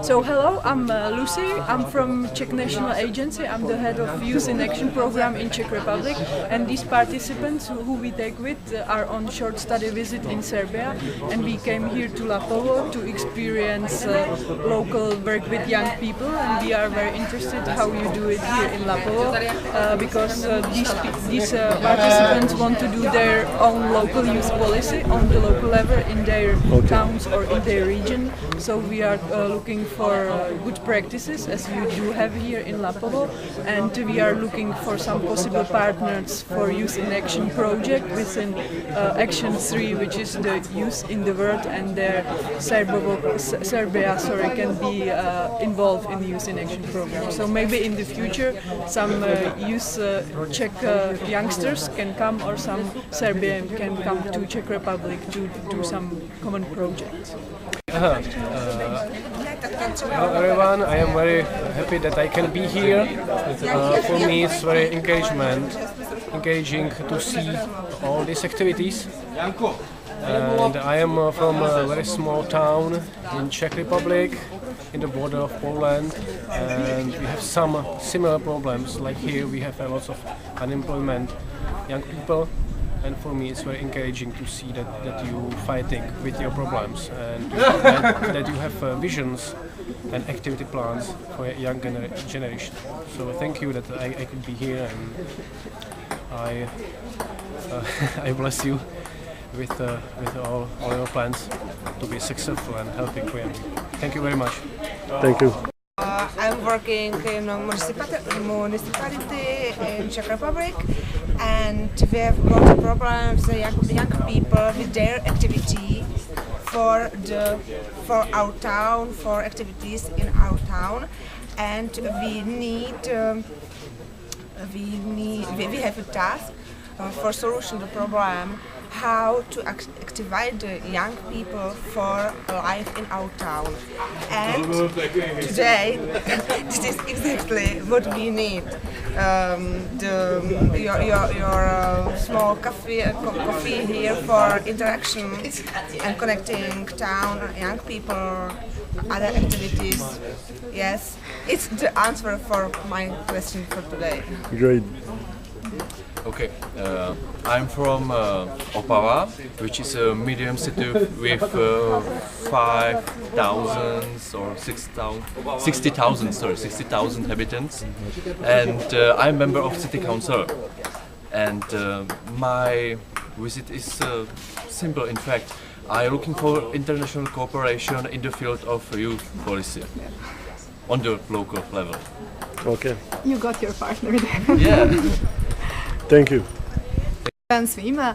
So hello, I'm Lucy. I'm from Czech National Agency. I'm the head of Youth in Action program in Czech Republic, and these participants who we take with are on short study visit in Serbia, and we came here to Lapovo to experience local work with young people, and we are very interested how you do it here in Lapovo because these participants want to do their own local youth policy on the local level in their towns or in their region. So we are looking for good practices as we do have here in Lapovo, and we are looking for some possible partners for Youth in Action project within Action 3, which is the youth in the world, and their Serbia can be involved in the Youth in Action program. So maybe in the future some youth Czech youngsters can come, or some Serbian can come to Czech Republic to do some common projects. Hello everyone, I am very happy that I can be here. For me it's very encouraging to see all these activities. And I am from a very small town in Czech Republic, in the border of Poland, and we have some similar problems. Like here we have a lot of unemployment young people, and for me it's very encouraging to see that you fighting with your problems, and that you have visions and activity plans for a young generation. So thank you that I could be here, and I bless you with all your plans to be successful and helping for young people. Thank you very much. Thank you. I'm working in a municipality in Czech Republic, and we have got problems with young people with their activity for our town, for activities in our town, and we have a task for solution the problem how to activate the young people for life in our town. And today, this is exactly what we need. Your small coffee here for interaction and connecting town, young people, other activities. Yes, it's the answer for my question for today. Great. Okay, I'm from Opava, which is a medium city with 5,000 or 60,000 inhabitants, and I'm a member of city council. And my visit is simple. In fact, I'm looking for international cooperation in the field of youth policy on the local level. Okay. You got your partner there. Yeah. Thank you. Dan svima.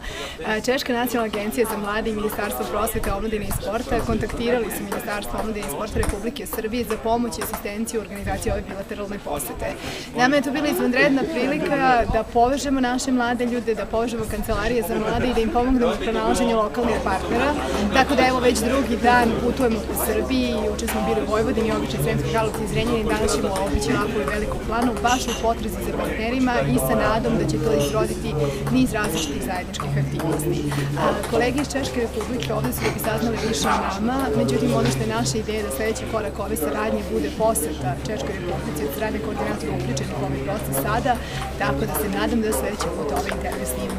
Češka nacionalna agencija za mlade i Ministarstvo prosvete, omladine i sporta kontaktirali su Ministarstvo Omladine i sporta Republike Srbije za pomoć i asistenciju u organizaciji ove bilateralne posete. Nama je to bila izvanredna prilika da povežemo naše mlade ljude, da povežemo kancelarije za mlade i da im pomognemo u pronalaženju lokalnih partnera. Tako da evo već drugi dan putujemo po Srbiji, juče smo bili u Vojvodini, Običaj, Sremski Karlovci i Zrenjanin, danas ćemo obići Lapovu i Veliku Planu, baš u potrazi za partnerima i sa nadom da će to izroditi niz različitih zajedničkih aktivnosti. Kolege iz Češke Republike ovdje su da bi saznali više o nama, međutim ono što je naša ideja da sljedeći korak ove saradnje bude poseta Češkoj Republici od strane koordinatora uključenih u ovaj proces sada, tako da se nadam da sljedeći put ovaj intervju snimamo